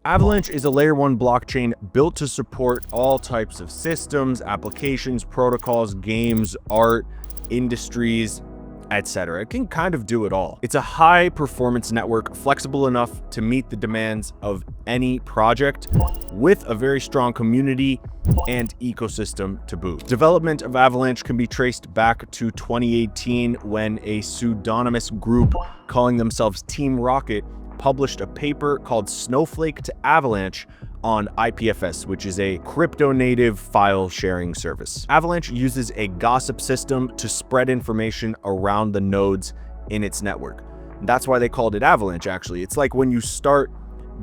Avalanche is a layer 1 blockchain built to support all types of systems, applications, protocols, games, art, industries, etc. It can kind of do it all. It's a high performance network, flexible enough to meet the demands of any project, with a very strong community and ecosystem to boot. Development of Avalanche can be traced back to 2018 when a pseudonymous group calling themselves Team Rocket published a paper called Snowflake to Avalanche on IPFS, which is a crypto-native file sharing service. Avalanche uses a gossip system to spread information around the nodes in its network. That's why they called it Avalanche, actually. It's like when you start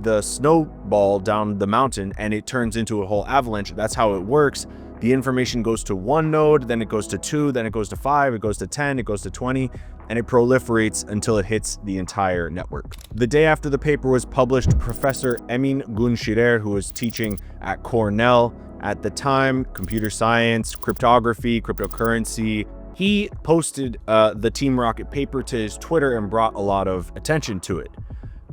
the snowball down the mountain and it turns into a whole avalanche. That's how it works. The information goes to one node, then it goes to 2, then it goes to 5, it goes to 10, it goes to 20, and it proliferates until it hits the entire network. The day after the paper was published, Professor Emin Günschirer, who was teaching at Cornell at the time, computer science, cryptography, cryptocurrency, he posted the Team Rocket paper to his Twitter and brought a lot of attention to it.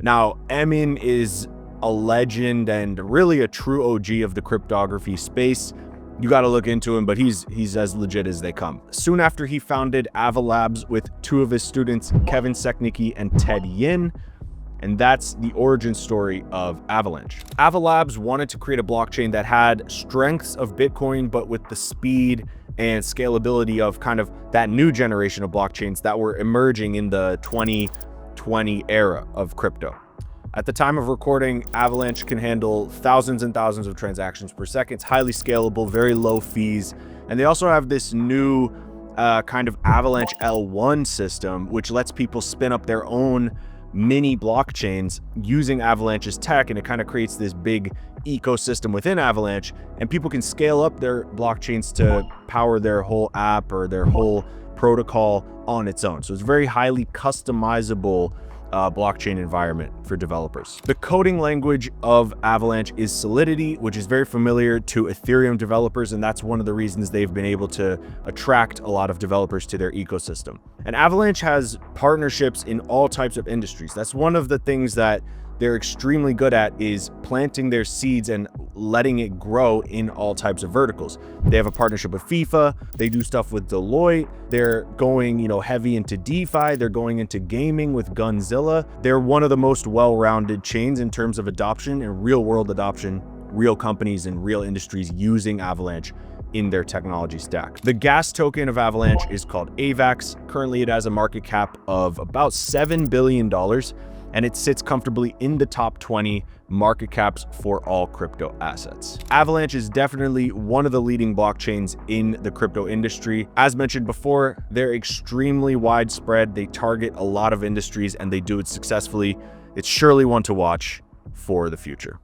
Now, Emin is a legend and really a true OG of the cryptography space. You got to look into him, but he's as legit as they come. Soon after, he founded Avalabs with 2 of his students, Kevin Seknicki and Ted Yin, and that's the origin story of Avalanche. Avalabs wanted to create a blockchain that had strengths of Bitcoin, but with the speed and scalability of kind of that new generation of blockchains that were emerging in the 2020 era of crypto. At the time of recording, Avalanche can handle thousands and thousands of transactions per second. It's highly scalable, very low fees. And they also have this new kind of Avalanche L1 system, which lets people spin up their own mini blockchains using Avalanche's tech. And it kind of creates this big ecosystem within Avalanche. And people can scale up their blockchains to power their whole app or their whole protocol on its own. So it's very highly customizable blockchain environment for developers. The coding language of Avalanche is Solidity, which is very familiar to Ethereum developers, and that's one of the reasons they've been able to attract a lot of developers to their ecosystem. And Avalanche has partnerships in all types of industries. That's one of the things that they're extremely good at, is planting their seeds and letting it grow in all types of verticals. They have a partnership with FIFA. They do stuff with Deloitte. They're going, heavy into DeFi. They're going into gaming with Gunzilla. They're one of the most well-rounded chains in terms of adoption and real-world adoption, real companies and real industries using Avalanche in their technology stack. The gas token of Avalanche is called AVAX. Currently, it has a market cap of about $7 billion. And it sits comfortably in the top 20 market caps for all crypto assets. Avalanche is definitely one of the leading blockchains in the crypto industry. As mentioned before, they're extremely widespread. They target a lot of industries and they do it successfully. It's surely one to watch for the future.